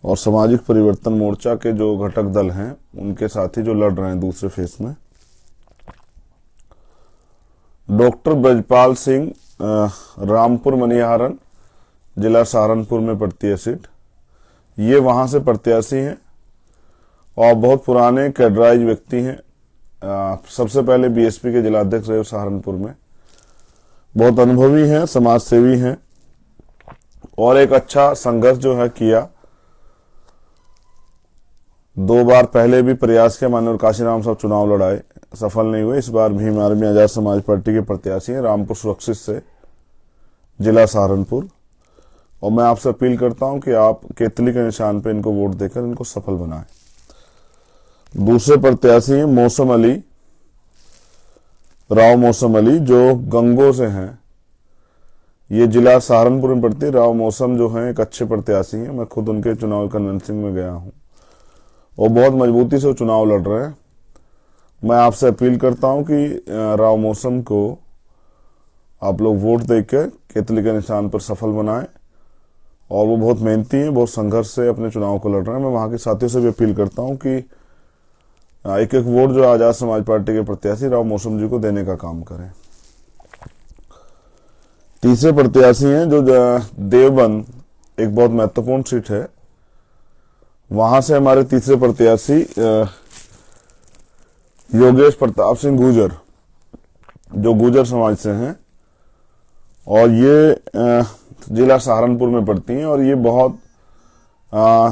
और सामाजिक परिवर्तन मोर्चा के जो घटक दल हैं उनके साथी जो लड़ रहे हैं दूसरे फेस में। डॉक्टर ब्रजपाल सिंह रामपुर मनिहारन जिला सहारनपुर में पड़ती है सीट। ये वहां से प्रत्याशी हैं और बहुत पुराने कैडराइज व्यक्ति हैं। सबसे पहले बीएसपी के जिलाध्यक्ष रहे सहारनपुर में, बहुत अनुभवी हैं, समाज सेवी हैं और एक अच्छा संघर्ष जो है किया। 2 बार पहले भी प्रयास किया, माननीय काशीराम साहब चुनाव लड़ाए, सफल नहीं हुए। इस बार भीम आर्मी आजाद समाज पार्टी के प्रत्याशी हैं रामपुर सुरक्षित से, जिला सहारनपुर। और मैं आपसे अपील करता हूं कि आप केतली के निशान पे इनको वोट देकर इनको सफल बनाएं। दूसरे प्रत्याशी हैं मौसम अली, राव मौसम अली, जो गंगो से हैं। ये जिला सहारनपुर में पड़ती है। राव मौसम जो हैं एक अच्छे प्रत्याशी हैं, मैं खुद उनके चुनाव कन्वेंसिंग में गया हूं और बहुत मजबूती से चुनाव लड़ रहे हैं। मैं आपसे अपील करता हूं कि राव मौसम को आप लोग वोट देकर केतली के निशान पर सफल बनाएं। और वो बहुत मेहनती हैं, बहुत संघर्ष से अपने चुनाव को लड़ रहे हैं। मैं वहां के साथियों से भी अपील करता हूं कि एक एक वोट जो आजाद समाज पार्टी के प्रत्याशी राव मौसम जी को देने का काम करें। तीसरे प्रत्याशी हैं जो देवबंद, एक बहुत महत्वपूर्ण सीट है, वहां से हमारे तीसरे प्रत्याशी योगेश प्रताप सिंह गुजर, जो गुजर समाज से हैं और ये जिला सहारनपुर में पड़ती हैं। और ये बहुत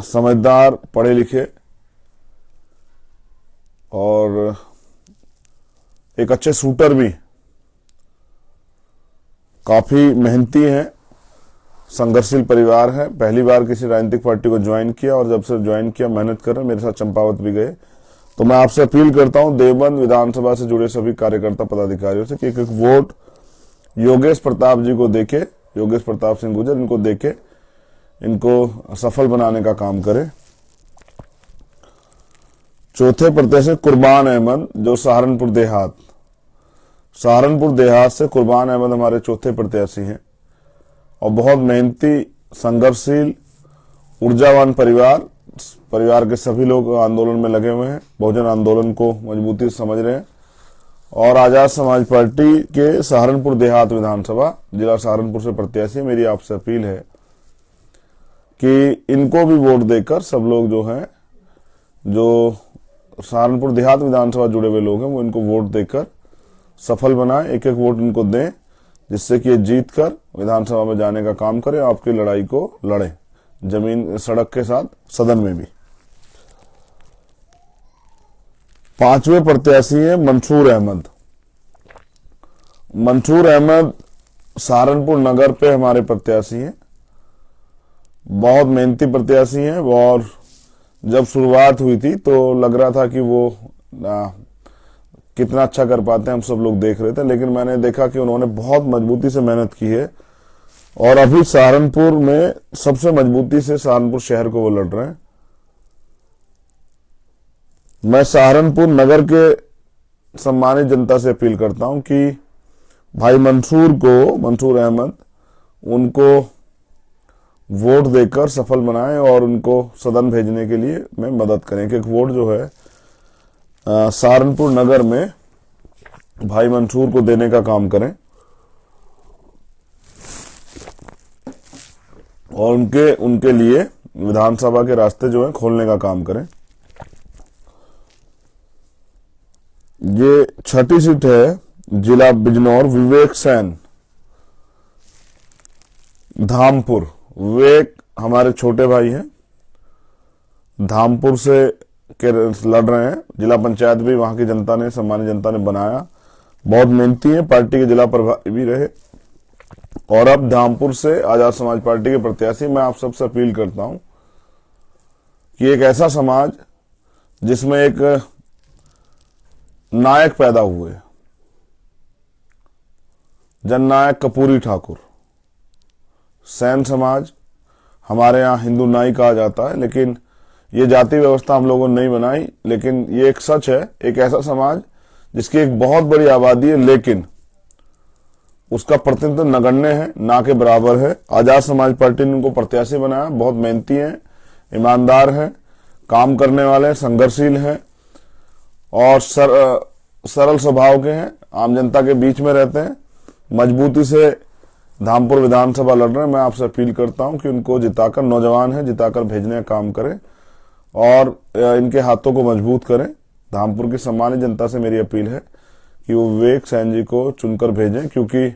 समझदार, पढ़े लिखे और एक अच्छे शूटर भी, काफी मेहनती हैं, संघर्षशील परिवार है। पहली बार किसी राजनीतिक पार्टी को ज्वाइन किया और जब से ज्वाइन किया मेहनत कर रहे हैं। मेरे साथ चंपावत भी गए। तो मैं आपसे अपील करता हूं देवबंद विधानसभा से जुड़े सभी कार्यकर्ता पदाधिकारियों से कि एक एक वोट योगेश प्रताप जी को देके, योगेश प्रताप सिंह गुजर, इनको देके इनको सफल बनाने का काम करें। चौथे प्रत्याशी कुर्बान अहमद, जो सहारनपुर देहात से कुर्बान अहमद हमारे चौथे प्रत्याशी हैं और बहुत मेहनती, संघर्षशील, ऊर्जावान परिवार के सभी लोग आंदोलन में लगे हुए हैं, बहुजन आंदोलन को मजबूती से समझ रहे हैं। और आजाद समाज पार्टी के सहारनपुर देहात विधानसभा जिला सहारनपुर से प्रत्याशी, मेरी आपसे अपील है कि इनको भी वोट देकर सब लोग जो हैं, जो सहारनपुर देहात विधानसभा जुड़े हुए लोग हैं, वो इनको वोट देकर सफल बनाएं। एक एक वोट इनको दें जिससे कि ये जीत कर विधानसभा में जाने का काम करें, आपकी लड़ाई को लड़ें जमीन सड़क के साथ, सदन में भी। पांचवें प्रत्याशी है मंसूर अहमद। मंसूर अहमद सहारनपुर नगर पे हमारे प्रत्याशी हैं, बहुत मेहनती प्रत्याशी हैं। और जब शुरुआत हुई थी तो लग रहा था कि वो कितना अच्छा कर पाते हैं, हम सब लोग देख रहे थे। लेकिन मैंने देखा कि उन्होंने बहुत मजबूती से मेहनत की है और अभी सहारनपुर में सबसे मजबूती से सहारनपुर शहर को वो लड़ रहे हैं। मैं सहारनपुर नगर के सम्मानित जनता से अपील करता हूं कि भाई मंसूर अहमद, उनको वोट देकर सफल बनाएं और उनको सदन भेजने के लिए मैं मदद करें। कि एक वोट जो है सहारनपुर नगर में भाई मंसूर को देने का काम करें और उनके लिए विधानसभा के रास्ते जो है खोलने का काम करें। ये छठी सीट है, जिला बिजनौर, विवेक सैन, धामपुर। विवेक हमारे छोटे भाई हैं, धामपुर से के लड़ रहे हैं। जिला पंचायत भी वहां की जनता ने, सम्मानित जनता ने बनाया। बहुत मेहनती है, पार्टी के जिला प्रभारी भी रहे और अब धामपुर से आजाद समाज पार्टी के प्रत्याशी। मैं आप सबसे अपील करता हूं कि एक ऐसा समाज जिसमें एक नायक पैदा हुए, जननायक कपूरी ठाकुर, सैन समाज, हमारे यहाँ हिंदू नाई कहा जाता है, लेकिन ये जाति व्यवस्था हम लोगों ने नहीं बनाई। लेकिन ये एक सच है, एक ऐसा समाज जिसकी एक बहुत बड़ी आबादी है लेकिन उसका प्रतिनिधित्व नगण्य है, ना के बराबर है। आजाद समाज पार्टी ने उनको प्रत्याशी बनाया, बहुत मेहनती हैं, ईमानदार हैं, काम करने वाले हैं, संघर्षशील हैं और सरल स्वभाव के हैं, आम जनता के बीच में रहते हैं, मजबूती से धामपुर विधानसभा लड़ रहे हैं। मैं आपसे अपील करता हूं कि उनको जिताकर, नौजवान हैं, जिताकर भेजने का काम करें और इनके हाथों को मजबूत करें। धामपुर की सम्मानित जनता से मेरी अपील है कि वो विवेक सैन जी को चुनकर भेजें, क्योंकि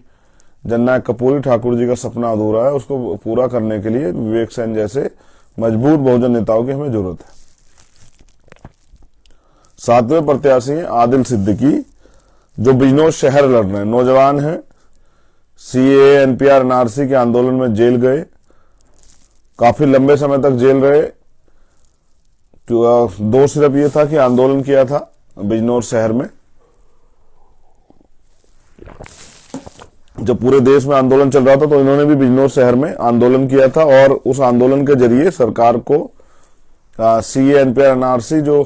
जननायक कर्पूरी ठाकुर जी का सपना अधूरा है। उसको पूरा करने के लिए विवेक सैन जैसे मजबूत बहुजन नेताओं की हमें जरूरत है। 7वें प्रत्याशी हैं आदिल सिद्दीकी, जो बिजनौर शहर लड़ रहे हैं, नौजवान हैं, सीएए एनपीआर एनआरसी के आंदोलन में जेल गए, काफी लंबे समय तक जेल रहे। दोष सिर्फ ये था कि आंदोलन किया था बिजनौर शहर में। जब पूरे देश में आंदोलन चल रहा था तो इन्होंने भी बिजनौर शहर में आंदोलन किया था और उस आंदोलन के जरिए सरकार को सीए एनपीआर एनआरसी जो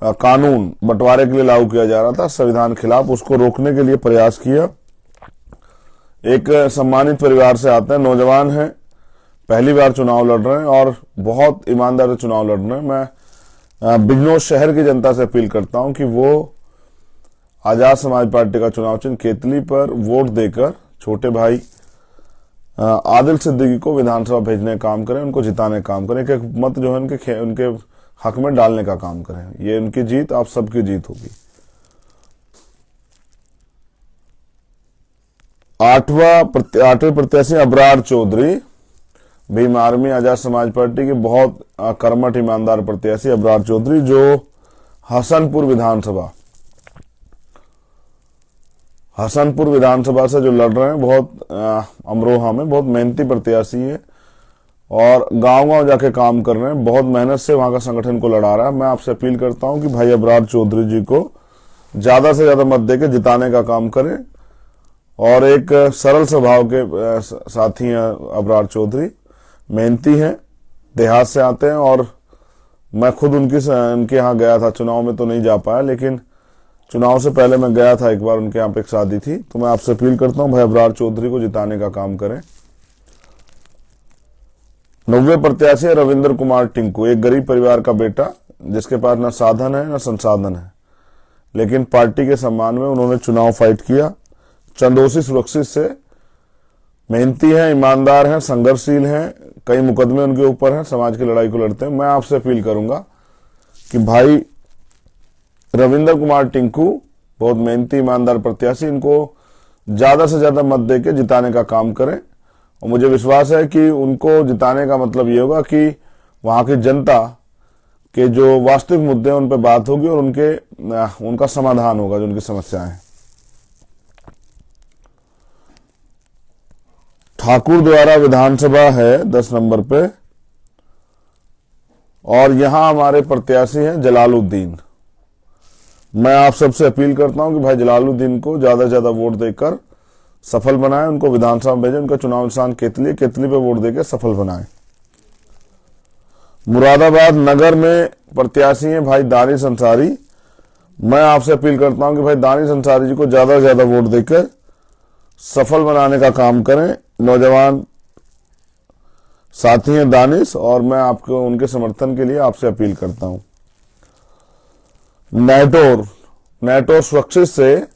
कानून बंटवारे के लिए लागू किया जा रहा था संविधान खिलाफ, उसको रोकने के लिए प्रयास किया। एक सम्मानित परिवार से आते हैं, नौजवान हैं, पहली बार चुनाव लड़ रहे हैं और बहुत ईमानदार से चुनाव लड़ रहे हैं। मैं बिजनौर शहर की जनता से अपील करता हूं कि वो आजाद समाज पार्टी का चुनाव चिन्ह केतली पर वोट देकर छोटे भाई आदिल सिद्दीकी को विधानसभा भेजने का काम करें, उनको जिताने का काम करें, एक मत जो है उनके हक में डालने का काम करें। ये उनकी जीत आप सबकी जीत होगी। 8वें प्रत्याशी अबरार चौधरी, भीम आर्मी आजाद समाज पार्टी के बहुत कर्मठ ईमानदार प्रत्याशी अबरार चौधरी, जो हसनपुर विधानसभा से जो लड़ रहे हैं, बहुत अमरोहा में बहुत मेहनती प्रत्याशी है और गांव-गांव जाके काम कर रहे हैं, बहुत मेहनत से वहां का संगठन को लड़ा रहा है। मैं आपसे अपील करता हूं कि भाई अबरार चौधरी जी को ज्यादा से ज्यादा मत देकर जिताने का काम करें और एक सरल स्वभाव के साथी हैं अबरार चौधरी, मेहनती हैं, देहात से आते हैं और मैं खुद उनके यहाँ गया था। चुनाव में तो नहीं जा पाया, लेकिन चुनाव से पहले मैं गया था एक बार, उनके यहाँ पे एक शादी थी। तो मैं आपसे अपील करता हूं भाई अबरार चौधरी को जिताने का काम करें। 9वें प्रत्याशी है रविंद्र कुमार टिंकू, एक गरीब परिवार का बेटा जिसके पास न साधन है न संसाधन है, लेकिन पार्टी के सम्मान में उन्होंने चुनाव फाइट किया। चंदोसी सुरक्षित से, मेहनती हैं, ईमानदार हैं, संघर्षशील हैं, कई मुकदमे उनके ऊपर हैं, समाज की लड़ाई को लड़ते हैं। मैं आपसे अपील करूंगा कि भाई रविंद्र कुमार टिंकू बहुत मेहनती ईमानदार प्रत्याशी, इनको ज्यादा से ज्यादा मत देके जिताने का काम करें और मुझे विश्वास है कि उनको जिताने का मतलब ये होगा कि वहां की जनता के जो वास्तविक मुद्दे हैं उन पर बात होगी और उनका समाधान होगा, जो उनकी समस्याएं हैं। ठाकुर द्वारा विधानसभा है 10 नंबर पे और यहां हमारे प्रत्याशी हैं जलालुद्दीन। मैं आप सबसे अपील करता हूं कि भाई जलालुद्दीन को ज्यादा से ज्यादा वोट देकर सफल बनाएं, उनको विधानसभा भेजें। उनका चुनाव निशान केतली पे वोट देकर सफल बनाएं। मुरादाबाद नगर में प्रत्याशी हैं भाई दानिश अंसारी। मैं आपसे अपील करता हूं कि भाई दानिश अंसारी जी को ज्यादा से ज्यादा वोट देकर सफल बनाने का काम करें। नौजवान साथी हैं दानिश और मैं आपको उनके समर्थन के लिए आपसे अपील करता हूं। नेटोर सुरक्षित से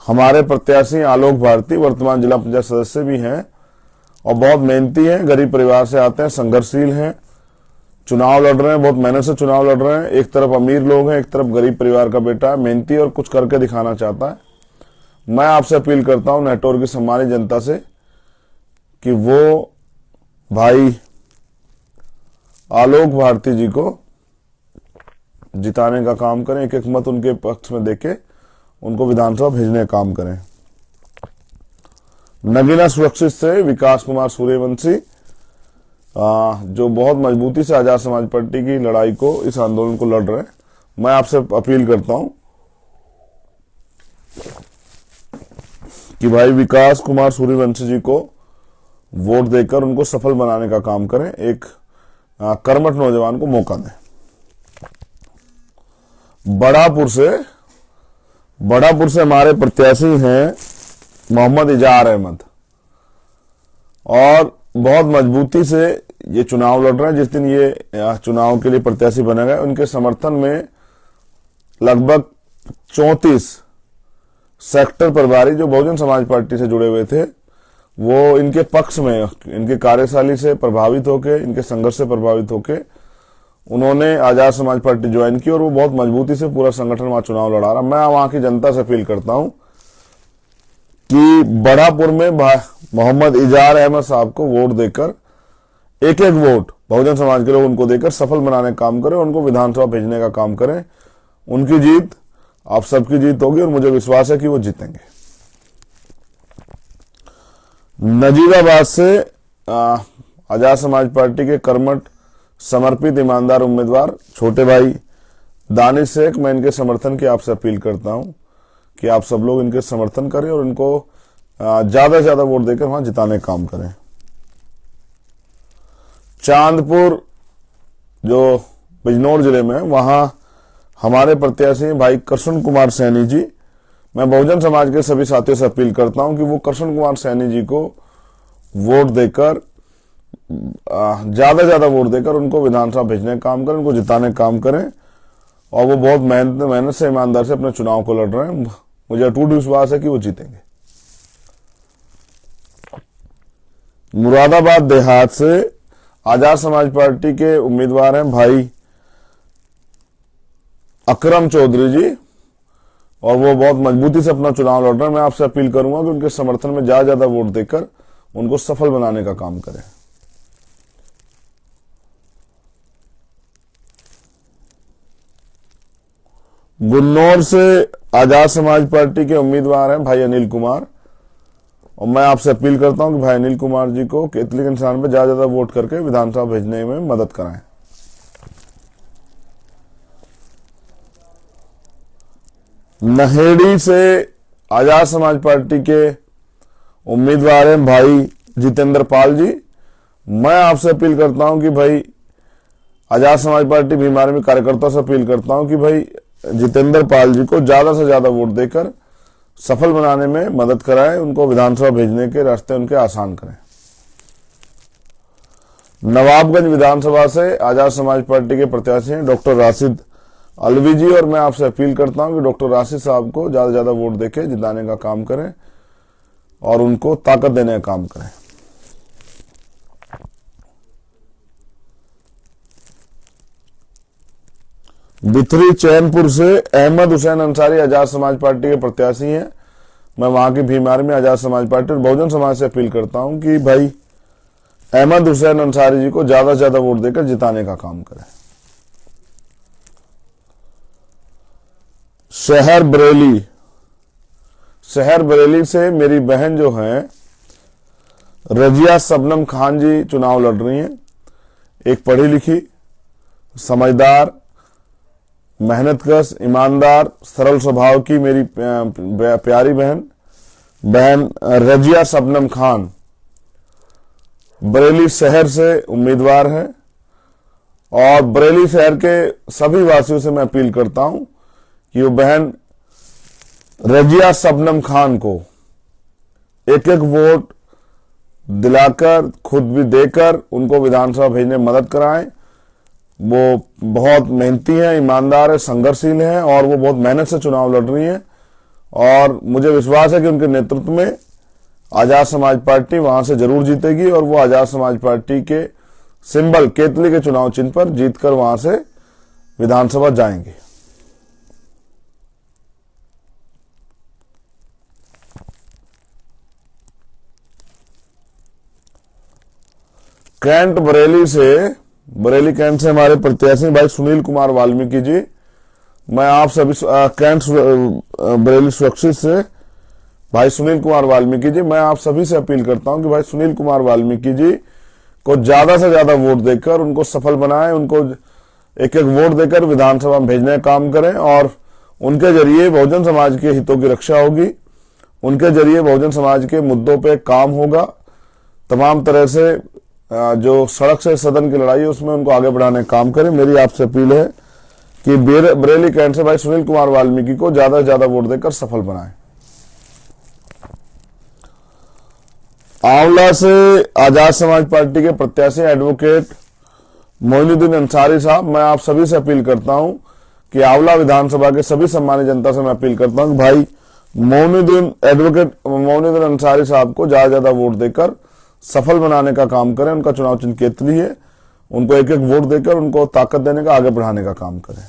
हमारे प्रत्याशी आलोक भारती, वर्तमान जिला पंचायत सदस्य भी हैं और बहुत मेहनती हैं, गरीब परिवार से आते हैं, संघर्षशील हैं, चुनाव लड़ रहे हैं, बहुत मेहनत से चुनाव लड़ रहे हैं। एक तरफ अमीर लोग हैं, एक तरफ गरीब परिवार का बेटा है, मेहनती और कुछ करके दिखाना चाहता है। मैं आपसे अपील करता हूं नेटोर की सम्मानित जनता से कि वो भाई आलोक भारती जी को जिताने का काम करें, एक एक मत उनके पक्ष में देके उनको विधानसभा भेजने का काम करें। नगीना सुरक्षित से विकास कुमार सूर्यवंशी, जो बहुत मजबूती से आजाद समाज पार्टी की लड़ाई को, इस आंदोलन को लड़ रहे हैं। मैं आपसे अपील करता हूं कि भाई विकास कुमार सूर्यवंशी जी को वोट देकर उनको सफल बनाने का काम करें, एक कर्मठ नौजवान को मौका दें। बड़ापुर से हमारे प्रत्याशी हैं मोहम्मद इजहार अहमद और बहुत मजबूती से ये चुनाव लड़ रहे हैं, जिस दिन ये चुनाव के लिए प्रत्याशी बने गए, उनके समर्थन में लगभग 34 सेक्टर प्रभारी जो बहुजन समाज पार्टी से जुड़े हुए थे, वो इनके पक्ष में, इनके कार्यशैली से प्रभावित होकर, इनके संघर्ष से प्रभावित होकर उन्होंने आजाद समाज पार्टी ज्वाइन की और वो बहुत मजबूती से पूरा संगठन वहां चुनाव लड़ा रहा। मैं वहां की जनता से अपील करता हूं कि बढ़ापुर में मोहम्मद इजार अहमद साहब को वोट देकर, एक एक वोट बहुजन समाज के लोग उनको देकर सफल बनाने का काम करें, उनको विधानसभा भेजने का काम करें। उनकी जीत आप सबकी जीत होगी और मुझे विश्वास है कि वो जीतेंगे। नजीबाबाद से आजाद समाज पार्टी के कर्मठ समर्पित ईमानदार उम्मीदवार छोटे भाई दानिश शेख, मैं इनके समर्थन की आपसे अपील करता हूं कि आप सब लोग इनके समर्थन करें और इनको ज्यादा से ज्यादा वोट देकर वहां जिताने का काम करें। चांदपुर जो बिजनौर जिले में, वहां हमारे प्रत्याशी भाई कृष्ण कुमार सैनी जी, मैं बहुजन समाज के सभी साथियों से अपील करता हूं कि वो कृष्ण कुमार सैनी जी को वोट देकर, ज्यादा से ज्यादा वोट देकर उनको विधानसभा भेजने का काम करें, उनको जिताने का काम करें। और वो बहुत मेहनत से, ईमानदार से अपने चुनाव को लड़ रहे हैं। मुझे अटूट विश्वास है कि वो जीतेंगे। मुरादाबाद देहात से आजाद समाज पार्टी के उम्मीदवार हैं भाई अकरम चौधरी जी, और वो बहुत मजबूती से अपना चुनाव लड़ रहे हैं। मैं आपसे अपील करूंगा कि उनके समर्थन में ज्यादा वोट देकर उनको सफल बनाने का काम करें। गुन्नौर से आजाद समाज पार्टी के उम्मीदवार हैं भाई अनिल कुमार, और मैं आपसे अपील करता हूं कि भाई अनिल कुमार जी को केतली के निशान पर ज्यादा वोट करके विधानसभा भेजने में मदद कराएं। नहेड़ी से आजाद समाज पार्टी के उम्मीदवार हैं भाई जितेंद्र पाल जी। मैं आपसे अपील करता हूं कि भाई आजाद समाज पार्टी बीमारी में कार्यकर्ताओं से अपील करता हूं कि भाई जितेंद्र पाल जी को ज्यादा से ज्यादा वोट देकर सफल बनाने में मदद कराएं, उनको विधानसभा भेजने के रास्ते उनके आसान करें। नवाबगंज विधानसभा से आजाद समाज पार्टी के प्रत्याशी हैं डॉक्टर राशिद अलवी जी, और मैं आपसे अपील करता हूं कि डॉक्टर राशिद साहब को ज्यादा से ज्यादा वोट देके जिताने का काम करें और उनको ताकत देने का काम करें। बिथरी चैनपुर से अहमद हुसैन अंसारी आजाद समाज पार्टी के प्रत्याशी हैं। मैं वहां की भीमार में आजाद समाज पार्टी और बहुजन समाज से अपील करता हूं कि भाई अहमद हुसैन अंसारी जी को ज्यादा से ज्यादा वोट देकर जिताने का काम करें। शहर बरेली से मेरी बहन जो है रजिया शबनम खान जी चुनाव लड़ रही हैं। एक पढ़ी लिखी, समझदार, मेहनतकश, ईमानदार, सरल स्वभाव की मेरी प्यारी बहन रजिया शबनम खान बरेली शहर से उम्मीदवार है। और बरेली शहर के सभी वासियों से मैं अपील करता हूं कि वो बहन रजिया शबनम खान को एक एक वोट दिलाकर, खुद भी देकर उनको विधानसभा भेजने में मदद कराएं। वो बहुत मेहनती हैं, ईमानदार है, संघर्षशील हैं और वो बहुत मेहनत से चुनाव लड़ रही हैं। और मुझे विश्वास है कि उनके नेतृत्व में आजाद समाज पार्टी वहां से जरूर जीतेगी और वो आजाद समाज पार्टी के सिंबल केतली के चुनाव चिन्ह पर जीतकर वहां से विधानसभा जाएंगे। कैंट बरेली कैंट से हमारे प्रत्याशी भाई सुनील कुमार वाल्मीकि जी। मैं आप सभी कैंट बरेली सुरक्षित से भाई सुनील कुमार वाल्मीकि जी, मैं आप सभी से अपील करता हूं कि भाई सुनील कुमार वाल्मीकि जी को ज्यादा से ज्यादा वोट देकर उनको सफल बनाएं, उनको एक एक वोट देकर विधानसभा में भेजने का काम करें और उनके जरिए बहुजन समाज के हितों की रक्षा होगी। उनके जरिए बहुजन समाज के मुद्दों पे काम होगा। तमाम तरह से जो सड़क से सदन की लड़ाई है उसमें उनको आगे बढ़ाने का काम करें। मेरी आपसे अपील है कि बरेली कैंट से भाई सुनील कुमार वाल्मीकि को ज्यादा से ज्यादा वोट देकर सफल बनाएं। आंवला से आजाद समाज पार्टी के प्रत्याशी एडवोकेट मोइनुद्दीन अंसारी साहब, मैं आप सभी से अपील करता हूं कि आंवला विधानसभा के सभी सम्मानित जनता से मैं अपील करता हूं कि भाई एडवोकेट मोइनुद्दीन अंसारी साहब को ज्यादा ज्यादा वोट देकर सफल बनाने का काम करें। उनका चुनाव चिन्ह केतली है, उनको एक एक वोट देकर उनको ताकत देने का, आगे बढ़ाने का काम करें।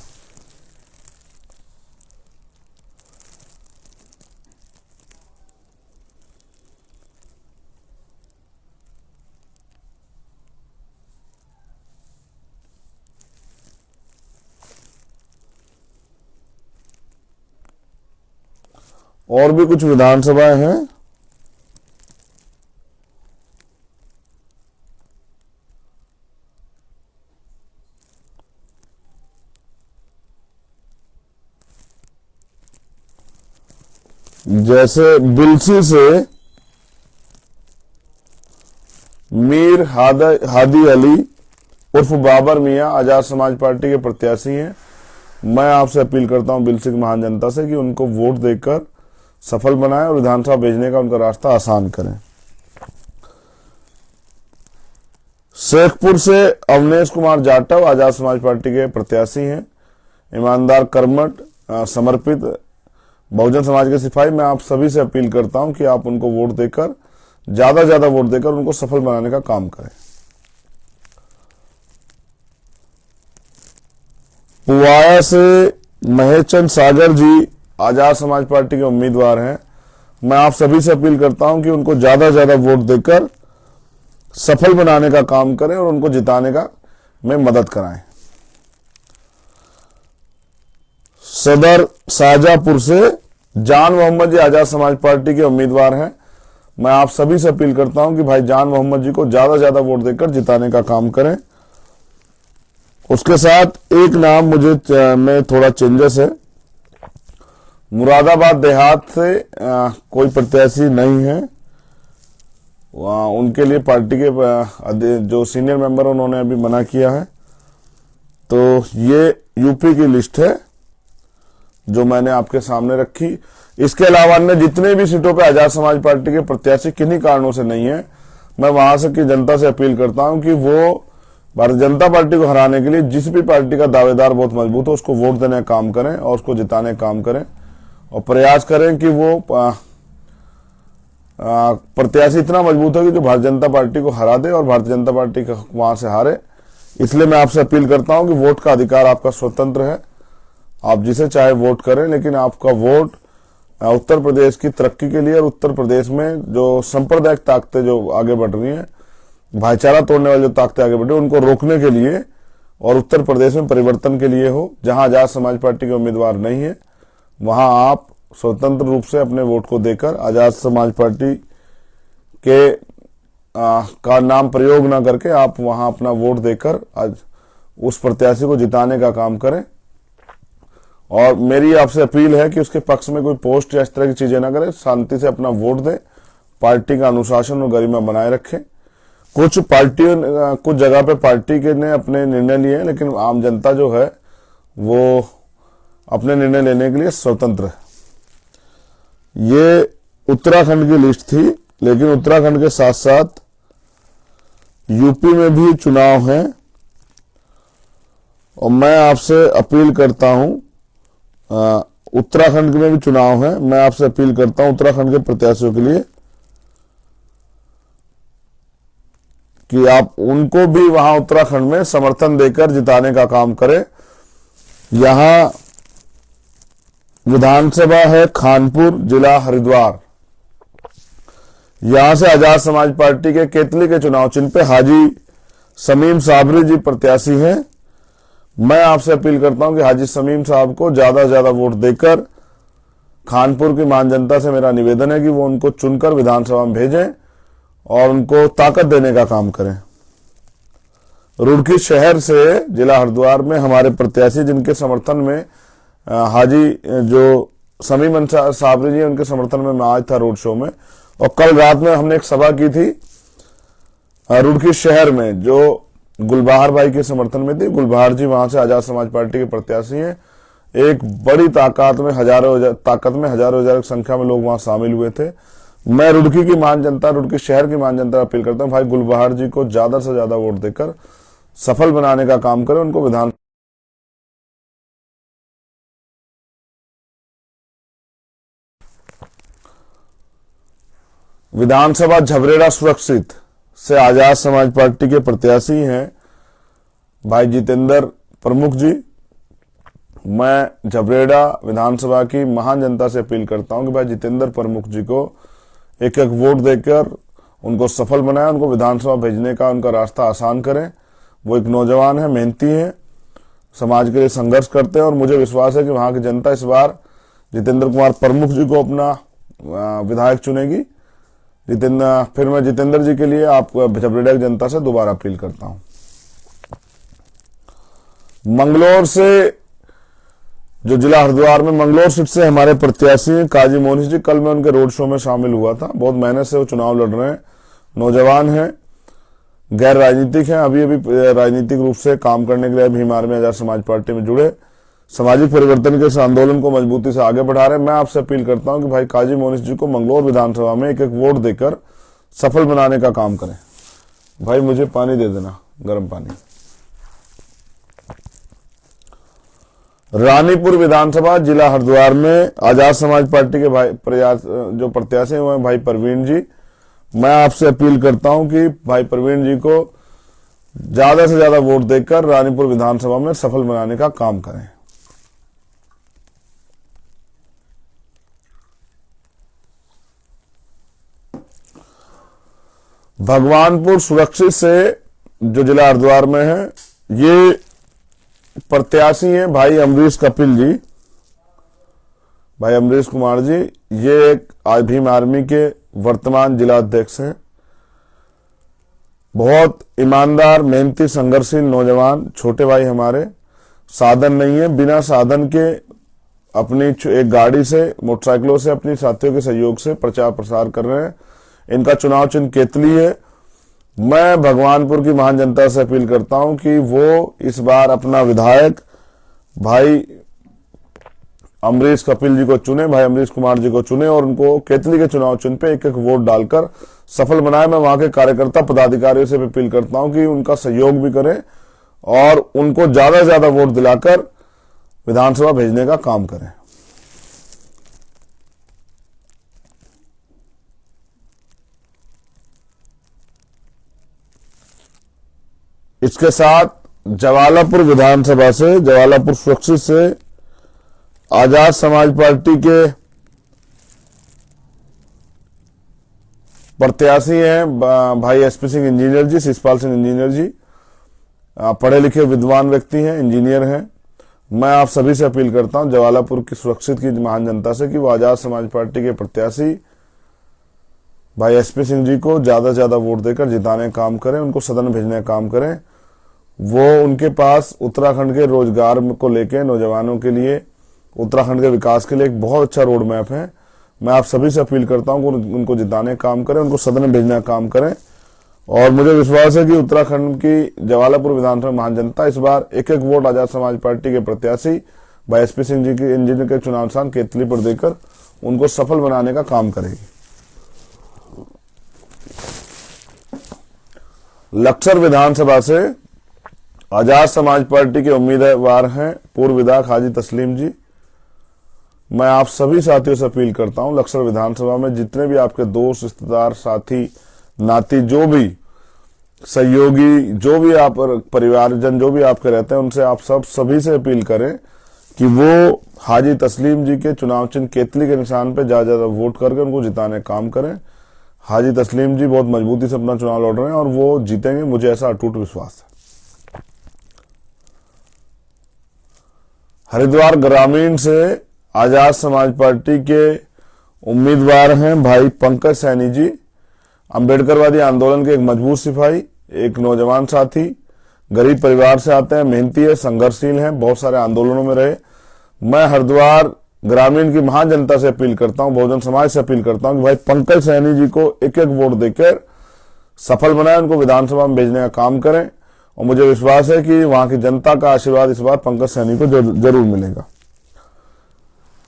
और भी कुछ विधानसभाएं हैं। जैसे बिलसी से मीर हादी अली उर्फ बाबर मियां आजाद समाज पार्टी के प्रत्याशी हैं। मैं आपसे अपील करता हूं बिलसी की महान जनता से कि उनको वोट देकर सफल बनाएं और विधानसभा भेजने का उनका रास्ता आसान करें। शेखपुर से अवनेश कुमार जाटव आजाद समाज पार्टी के प्रत्याशी हैं। ईमानदार, कर्मठ, समर्पित बहुजन समाज के सिपाही। मैं आप सभी से अपील करता हूं कि आप उनको वोट देकर, ज्यादा ज्यादा वोट देकर उनको सफल बनाने का काम करें। पुवाया से महेशचंद सागर जी आजाद समाज पार्टी के उम्मीदवार हैं। मैं आप सभी से अपील करता हूं कि उनको ज्यादा ज्यादा वोट देकर सफल बनाने का काम करें और उनको जिताने का में मदद कराएं। सदर शाहजहांपुर से जान मोहम्मद जी आजाद समाज पार्टी के उम्मीदवार हैं। मैं आप सभी से अपील करता हूं कि भाई जान मोहम्मद जी को ज्यादा ज्यादा वोट देकर जिताने का काम करें। उसके साथ एक नाम मुझे में थोड़ा चेंजेस है। मुरादाबाद देहात से कोई प्रत्याशी नहीं है, उनके लिए पार्टी के जो सीनियर मेंबर उन्होंने अभी मना किया है। तो ये यूपी की लिस्ट है जो मैंने आपके सामने रखी। इसके अलावा अन्य जितने भी सीटों पे आजाद समाज पार्टी के प्रत्याशी किन्हीं कारणों से नहीं है, मैं वहां से की जनता से अपील करता हूं कि वो भारतीय जनता पार्टी को हराने के लिए जिस भी पार्टी का दावेदार बहुत मजबूत हो उसको वोट देने का काम करें और उसको जिताने का काम करें और प्रयास करें कि वो प्रत्याशी इतना मजबूत हो कि जो भारतीय जनता पार्टी को हरा दे और भारतीय जनता पार्टी का वहां से हारे। इसलिए मैं आपसे अपील करता हूं कि वोट का अधिकार आपका स्वतंत्र है, आप जिसे चाहे वोट करें, लेकिन आपका वोट उत्तर प्रदेश की तरक्की के लिए और उत्तर प्रदेश में जो सांप्रदायिक ताकतें जो आगे बढ़ रही हैं, भाईचारा तोड़ने वाली जो ताकतें आगे बढ़ रही हैं, उनको रोकने के लिए और उत्तर प्रदेश में परिवर्तन के लिए हो। जहां आजाद समाज पार्टी के उम्मीदवार नहीं है वहां आप स्वतंत्र रूप से अपने वोट को देकर आजाद समाज पार्टी के का नाम प्रयोग ना करके आप वहां अपना वोट देकर आज उस प्रत्याशी को जिताने का काम करें। और मेरी आपसे अपील है कि उसके पक्ष में कोई पोस्ट या इस तरह की चीजें ना करें, शांति से अपना वोट दें, पार्टी का अनुशासन और गरिमा बनाए रखें। कुछ पार्टियों कुछ जगह पे पार्टी के ने अपने निर्णय लिए हैं, लेकिन आम जनता जो है वो अपने निर्णय लेने के लिए स्वतंत्र है। ये उत्तराखंड की लिस्ट थी, लेकिन उत्तराखंड के साथ साथ यूपी में भी चुनाव है और मैं आपसे अपील करता हूं, उत्तराखंड में भी चुनाव है, मैं आपसे अपील करता हूं उत्तराखंड के प्रत्याशियों के लिए कि आप उनको भी वहां उत्तराखंड में समर्थन देकर जिताने का काम करें। यहां विधानसभा है खानपुर, जिला हरिद्वार। यहां से आजाद समाज पार्टी के केतली के चुनाव चिन्ह पे हाजी समीम साबरी जी प्रत्याशी हैं। मैं आपसे अपील करता हूं कि हाजी समीम साहब को ज्यादा से ज्यादा वोट देकर, खानपुर की मान जनता से मेरा निवेदन है कि वो उनको चुनकर विधानसभा में भेजें और उनको ताकत देने का काम करें। रुड़की शहर से जिला हरिद्वार में हमारे प्रत्याशी जिनके समर्थन में हाजी जो समीम साबरी जी उनके समर्थन में मैं आज था रोड शो में, और कल रात में हमने एक सभा की थी रुड़की शहर में जो गुलबहार भाई के समर्थन में थी। गुलबहार जी वहां से आजाद समाज पार्टी के प्रत्याशी हैं। एक बड़ी ताकत में हजारों हजार की संख्या में लोग वहां शामिल हुए थे। मैं रुड़की की महान जनता, रुड़की शहर की महान जनता अपील करता हूं भाई गुलबहार जी को ज्यादा से ज्यादा वोट देकर सफल बनाने का काम करें, उनको विधानसभा झबरेड़ा सुरक्षित से आजाद समाज पार्टी के प्रत्याशी हैं भाई जितेंद्र प्रमुख जी। मैं झबरेड़ा विधानसभा की महान जनता से अपील करता हूं कि भाई जितेंद्र प्रमुख जी को एक एक वोट देकर उनको सफल बनाएं, उनको विधानसभा भेजने का उनका रास्ता आसान करें। वो एक नौजवान है, मेहनती है, समाज के लिए संघर्ष करते हैं और मुझे विश्वास है कि वहां की जनता इस बार जितेंद्र कुमार प्रमुख जी को अपना विधायक चुनेगी। फिर मैं जितेंद्र जी के लिए आप झबरेड़ा की जनता से दोबारा अपील करता हूं। मंगलौर से, जो जिला हरिद्वार में मंगलौर सीट से हमारे प्रत्याशी हैं काजी मोनिश जी, कल मैं उनके रोड शो में शामिल हुआ था। बहुत मेहनत से वो चुनाव लड़ रहे हैं, नौजवान हैं, गैर राजनीतिक हैं, अभी अभी राजनीतिक रूप से काम करने के लिए भीम आर्मी आजाद समाज पार्टी में जुड़े, सामाजिक परिवर्तन के इस आंदोलन को मजबूती से आगे बढ़ा रहे हैं। मैं आपसे अपील करता हूं कि भाई काजी मोनिश जी को मंगलौर विधानसभा में एक एक वोट देकर सफल बनाने का काम करें। भाई मुझे पानी दे देना, गर्म पानी। रानीपुर विधानसभा जिला हरिद्वार में आजाद समाज पार्टी के भाई जो प्रत्याशी हैं वो हैं भाई प्रवीण जी। मैं आपसे अपील करता हूं कि भाई प्रवीण जी को ज्यादा से ज्यादा वोट देकर रानीपुर विधानसभा में सफल बनाने का काम करें। भगवानपुर सुरक्षित से, जो जिला हरिद्वार में है, ये प्रत्याशी हैं भाई अमरीश कपिल जी, भाई अमरीश कुमार जी। ये एक भीम आर्मी के वर्तमान जिला अध्यक्ष हैं। बहुत ईमानदार, मेहनती, संघर्षशील नौजवान छोटे भाई हमारे। साधन नहीं है, बिना साधन के अपनी एक गाड़ी से, मोटरसाइकिलों से, अपनी साथियों के सहयोग से प्रचार प्रसार कर रहे हैं। इनका चुनाव चिन्ह केतली है। मैं भगवानपुर की महान जनता से अपील करता हूं कि वो इस बार अपना विधायक भाई अमरीश कपिल जी को चुने, भाई अमरीश कुमार जी को चुने और उनको केतली के चुनाव चिन्ह पे एक एक वोट डालकर सफल बनाए। मैं वहां के कार्यकर्ता पदाधिकारियों से अपील करता हूं कि उनका सहयोग भी करें और उनको ज्यादा से ज्यादा वोट दिलाकर विधानसभा भेजने का काम करें। इसके साथ जवालापुर विधानसभा से, जवालापुर सुरक्षित से आजाद समाज पार्टी के प्रत्याशी हैं भाई एसपी सिंह इंजीनियर जी, शिषपाल सिंह इंजीनियर जी। पढ़े लिखे विद्वान व्यक्ति हैं, इंजीनियर हैं। मैं आप सभी से अपील करता हूं, जवालापुर की सुरक्षित की महान जनता से, कि वो आजाद समाज पार्टी के प्रत्याशी भाई एसपी सिंह जी को ज्यादा से ज्यादा वोट देकर जिताने का काम करें, उनको सदन भेजने का काम करें। वो उनके पास उत्तराखंड के रोजगार को लेकर नौजवानों के लिए, उत्तराखंड के विकास के लिए एक बहुत अच्छा रोड मैप है। मैं आप सभी से अपील करता हूं कि उनको जिताने का काम करें, उनको सदन में भेजने का काम करें। और मुझे विश्वास है कि उत्तराखंड की जवालापुर विधानसभा महान जनता इस बार एक एक वोट आजाद समाज पार्टी के प्रत्याशी भाई एसपी सिंह जी के इंजीनियर के चुनाव स्थान केतली पर देकर उनको सफल बनाने का काम करेगी। लक्सर विधानसभा से आजाद समाज पार्टी के उम्मीदवार हैं पूर्व विधायक हाजी तस्लीम जी। मैं आप सभी साथियों से अपील करता हूं, लक्सर विधानसभा में जितने भी आपके दोस्त, रिश्तेदार, साथी, नाती, जो भी सहयोगी, जो भी आप परिवारजन जो भी आपके रहते हैं, उनसे आप सभी से अपील करें कि वो हाजी तस्लीम जी के चुनाव चिन्ह केतली के निशान पे ज्यादा ज्यादा वोट करके उनको जिताने का काम करें। हाजी तस्लीम जी बहुत मजबूती से अपना चुनाव लड़ रहे हैं और वो जीतेंगे, मुझे ऐसा अटूट विश्वास है। हरिद्वार ग्रामीण से आजाद समाज पार्टी के उम्मीदवार हैं भाई पंकज सैनी जी। अंबेडकरवादी आंदोलन के एक मजबूत सिपाही, एक नौजवान साथी, गरीब परिवार से आते हैं, मेहनती है, संघर्षशील हैं, बहुत सारे आंदोलनों में रहे। मैं हरिद्वार ग्रामीण की महान जनता से अपील करता हूं, बहुजन समाज से अपील करता हूं कि भाई पंकज सैनी जी को एक एक वोट देकर सफल बनाए, उनको विधानसभा में भेजने का काम करें। और मुझे विश्वास है कि वहां की जनता का आशीर्वाद इस बार पंकज सैनी को जरूर मिलेगा।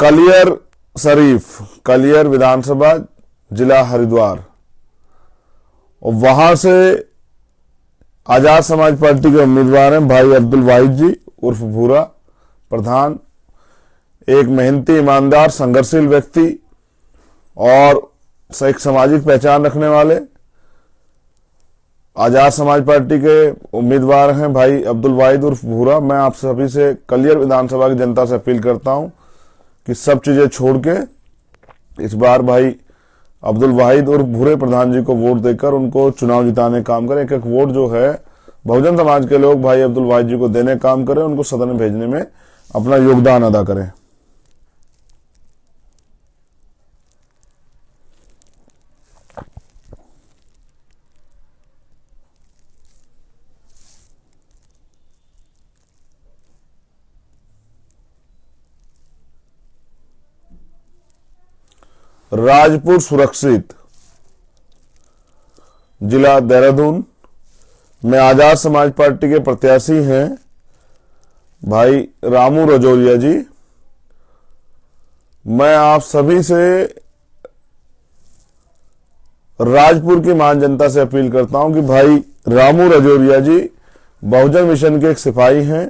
कलियर शरीफ, कलियर विधानसभा जिला हरिद्वार, और वहां से आजाद समाज पार्टी के उम्मीदवार हैं भाई अब्दुल वाहिद जी उर्फ भूरा प्रधान, एक मेहनती, ईमानदार, संघर्षशील व्यक्ति और एक सामाजिक पहचान रखने वाले आजाद समाज पार्टी के उम्मीदवार हैं भाई अब्दुल वाहिद उर्फ भूरा। मैं आप सभी से कलियर विधानसभा की जनता से अपील करता हूं कि सब चीजें छोड़ के इस बार भाई अब्दुल वाहिद उर्फ भूरे प्रधान जी को वोट देकर उनको चुनाव जिताने का काम करें। एक एक वोट जो है बहुजन समाज के लोग भाई अब्दुल वाहिद जी को देने का काम करें, उनको सदन में भेजने में अपना योगदान अदा करें। राजपुर सुरक्षित, जिला देहरादून में आजाद समाज पार्टी के प्रत्याशी हैं भाई रामू रजौरिया जी। मैं आप सभी से राजपुर की महान जनता से अपील करता हूं कि भाई रामू रजौरिया जी बहुजन मिशन के एक सिपाही हैं,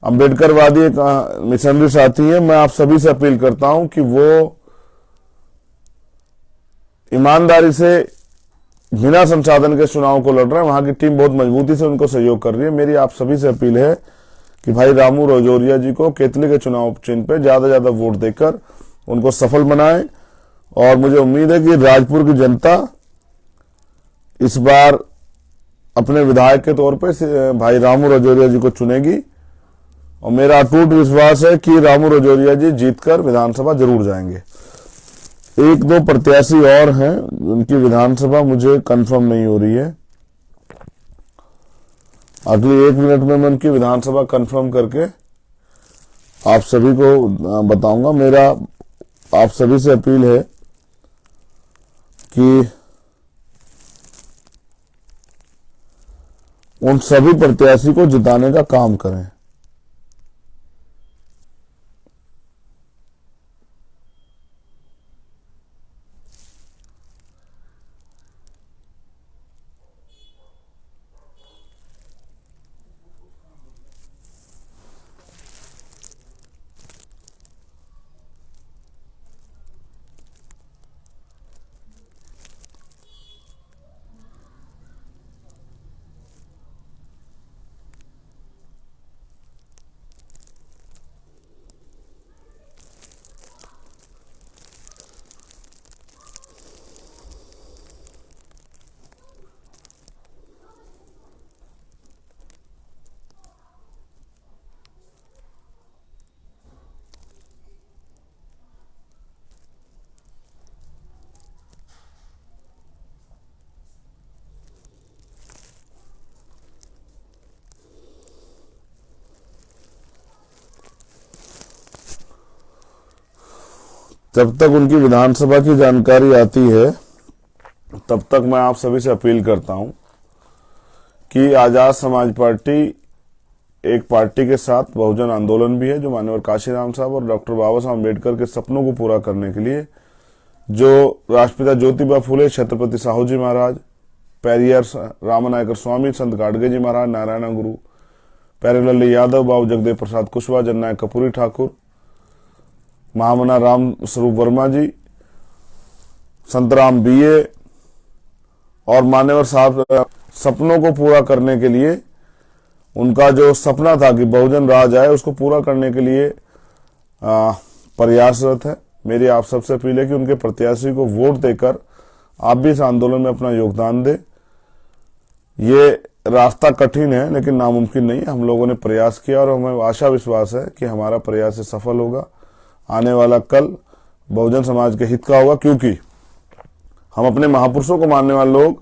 अंबेडकरवादी एक मिशनरी साथी हैं। मैं आप सभी से अपील करता हूं कि वो ईमानदारी से बिना संसाधन के चुनाव को लड़ रहे हैं। वहां की टीम बहुत मजबूती से उनको सहयोग कर रही है। मेरी आप सभी से अपील है कि भाई रामू रजौरिया जी को केतली के चुनाव चिन्ह पे ज्यादा ज्यादा वोट देकर उनको सफल बनाएं, और मुझे उम्मीद है कि राजपुर की जनता इस बार अपने विधायक के तौर पे भाई रामू रजौरिया जी को चुनेगी, और मेरा अटूट विश्वास है कि रामू रजौरिया जी जीतकर विधानसभा जरूर जाएंगे। एक दो प्रत्याशी और हैं उनकी विधानसभा मुझे कंफर्म नहीं हो रही है, अगली 1 मिनट में मैं उनकी विधानसभा कंफर्म करके आप सभी को बताऊंगा। मेरा आप सभी से अपील है कि उन सभी प्रत्याशी को जिताने का काम करें। जब तक उनकी विधानसभा की जानकारी आती है तब तक मैं आप सभी से अपील करता हूं कि आजाद समाज पार्टी एक पार्टी के साथ बहुजन आंदोलन भी है, जो माननीय काशीराम साहब और डॉक्टर बाबा साहब अम्बेडकर के सपनों को पूरा करने के लिए, जो राष्ट्रपिता ज्योतिबा फुले, छत्रपति साहू जी महाराज, पेरियर रामनायकर स्वामी, संत गाडगे जी महाराज, नारायण गुरु, प्यारेलाल यादव, बाबू जगदेव प्रसाद कुशवाहा, जननायक कपूरी ठाकुर, महामना राम स्वरूप वर्मा जी, संतराम बीए और मान्यवर साहब सपनों को पूरा करने के लिए, उनका जो सपना था कि बहुजन राज आए, उसको पूरा करने के लिए प्रयासरत है। मेरी आप सबसे अपील है कि उनके प्रत्याशी को वोट देकर आप भी इस आंदोलन में अपना योगदान दें। ये रास्ता कठिन है लेकिन नामुमकिन नहीं है। हम लोगों ने प्रयास किया और हमें आशा विश्वास है कि हमारा प्रयास सफल होगा। आने वाला कल बहुजन समाज के हित का होगा, क्योंकि हम अपने महापुरुषों को मानने वाले लोग,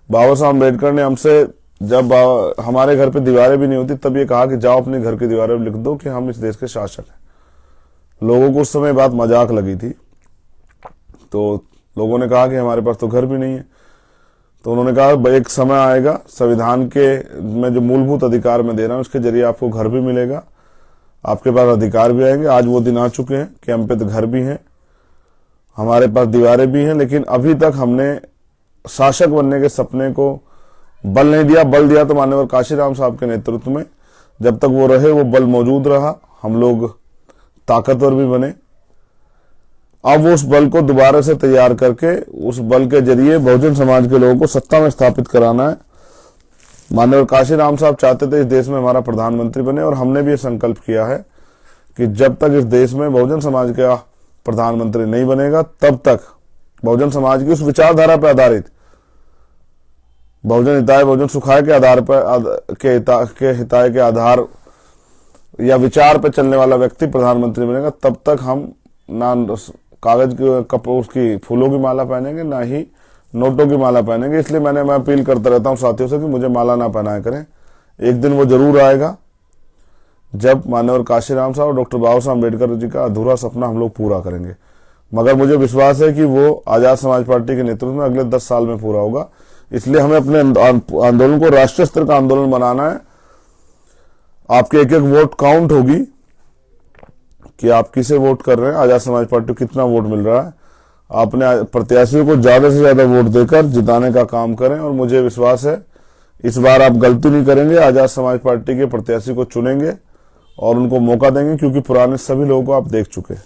बाबा साहब अम्बेडकर ने हमसे जब हमारे घर पे दीवारें भी नहीं होती तब ये कहा कि जाओ अपने घर की दीवारें पर लिख दो कि हम इस देश के शासक हैं। लोगों को उस समय बात मजाक लगी थी, तो लोगों ने कहा कि हमारे पास तो घर भी नहीं है। तो उन्होंने कहा एक समय आएगा, संविधान के में जो मूलभूत अधिकार मैं दे रहा हूं उसके जरिए आपको घर भी मिलेगा, आपके पास अधिकार भी आएंगे। आज वो दिन आ चुके हैं कि हम पे तो घर भी हैं हमारे पास दीवारें भी हैं, लेकिन अभी तक हमने शासक बनने के सपने को बल नहीं दिया। बल दिया तो माननीय काशीराम साहब के नेतृत्व में, जब तक वो रहे वो बल मौजूद रहा, हम लोग ताकतवर भी बने। अब उस बल को दोबारा से तैयार करके उस बल के जरिए बहुजन समाज के लोगों को सत्ता में स्थापित कराना है। माननीय काशीराम साहब चाहते थे इस देश में हमारा प्रधानमंत्री बने, और हमने भी ये संकल्प किया है कि जब तक इस देश में बहुजन समाज का प्रधानमंत्री नहीं बनेगा, तब तक बहुजन समाज की उस विचारधारा पर आधारित बहुजन हिताय बहुजन सुखाय के आधार पर के हिताय के आधार या विचार पर चलने वाला व्यक्ति प्रधानमंत्री बनेगा, तब तक हम ना कागज के उसकी फूलों की माला पहनेंगे, ना ही नोटों की माला पहनेंगे। इसलिए मैं अपील करता रहता हूं साथियों से कि मुझे माला ना पहनाया करें। एक दिन वो जरूर आएगा जब माननीय काशीराम साहब और डॉक्टर बाबा साहब अम्बेडकर जी का अधूरा सपना हम लोग पूरा करेंगे। मगर मुझे विश्वास है कि वो आजाद समाज पार्टी के नेतृत्व में अगले 10 साल में पूरा होगा। इसलिए हमें अपने आंदोलन को राष्ट्रीय स्तर का आंदोलन बनाना है। आपके एक एक वोट काउंट होगी कि आप किसे वोट कर रहे हैं, आजाद समाज पार्टी को कितना वोट मिल रहा है। अपने प्रत्याशियों को ज्यादा से ज्यादा वोट देकर जिताने का काम करें, और मुझे विश्वास है इस बार आप गलती नहीं करेंगे। आजाद समाज पार्टी के प्रत्याशी को चुनेंगे और उनको मौका देंगे, क्योंकि पुराने सभी लोगों को आप देख चुके हैं।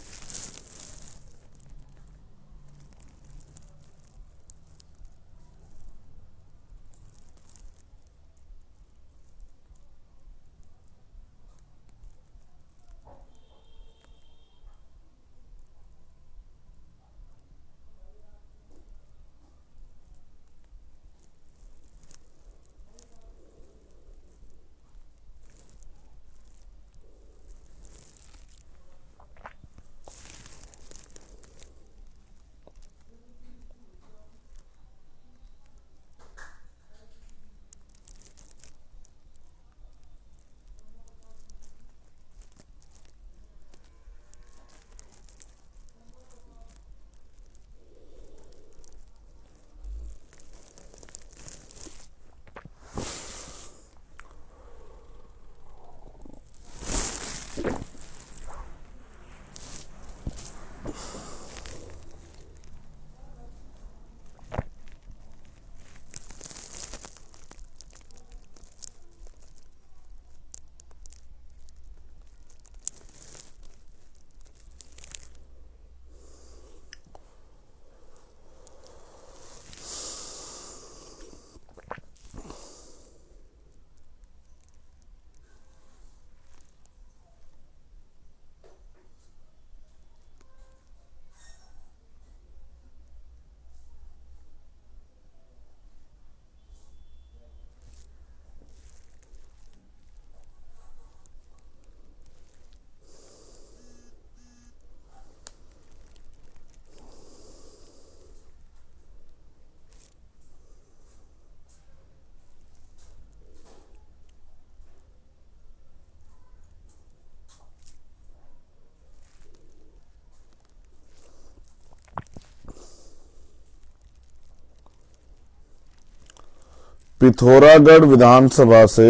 पिथौरागढ़ विधानसभा से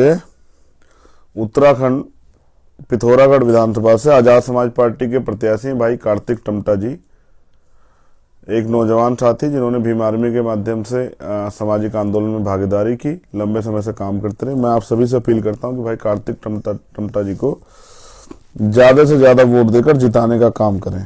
उत्तराखंड पिथौरागढ़ विधानसभा से आजाद समाज पार्टी के प्रत्याशी भाई कार्तिक टमटा जी, एक नौजवान साथी जिन्होंने भीम आर्मी के माध्यम से सामाजिक आंदोलन में भागीदारी की, लंबे समय से काम करते रहे। मैं आप सभी से अपील करता हूं कि भाई कार्तिक टमटा जी को ज्यादा से ज्यादा वोट देकर जिताने का काम करें।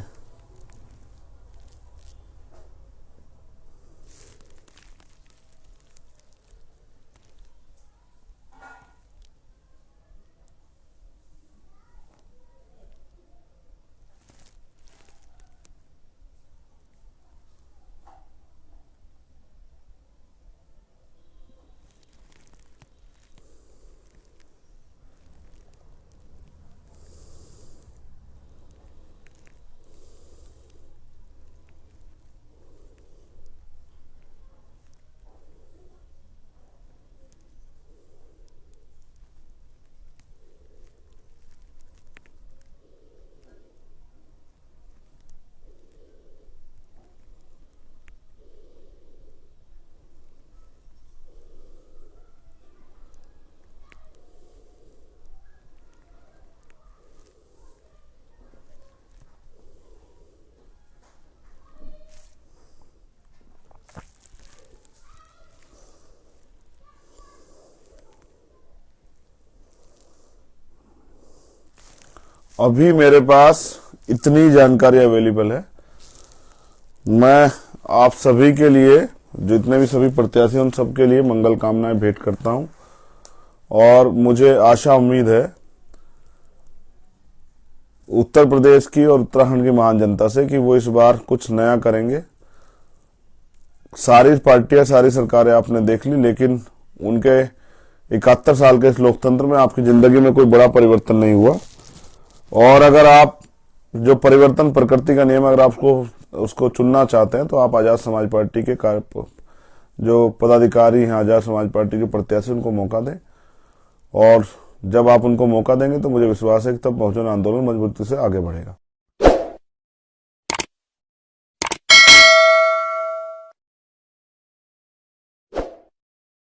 अभी मेरे पास इतनी जानकारी अवेलेबल है। मैं आप सभी के लिए, जितने भी सभी प्रत्याशी उन सबके लिए मंगल कामनाएं भेंट करता हूं और मुझे आशा उम्मीद है उत्तर प्रदेश की और उत्तराखंड की महान जनता से कि वो इस बार कुछ नया करेंगे। सारी पार्टियां, सारी सरकारें आपने देख ली, लेकिन उनके 71 साल के इस लोकतंत्र में आपकी जिंदगी में कोई बड़ा परिवर्तन नहीं हुआ। और अगर आप जो परिवर्तन प्रकृति का नियम, अगर आपको उसको चुनना चाहते हैं तो आप आजाद समाज पार्टी के जो पदाधिकारी हैं, आजाद समाज पार्टी के प्रत्याशी, उनको मौका दें। और जब आप उनको मौका देंगे तो मुझे विश्वास है कि तब बहुजन आंदोलन मजबूती से आगे बढ़ेगा।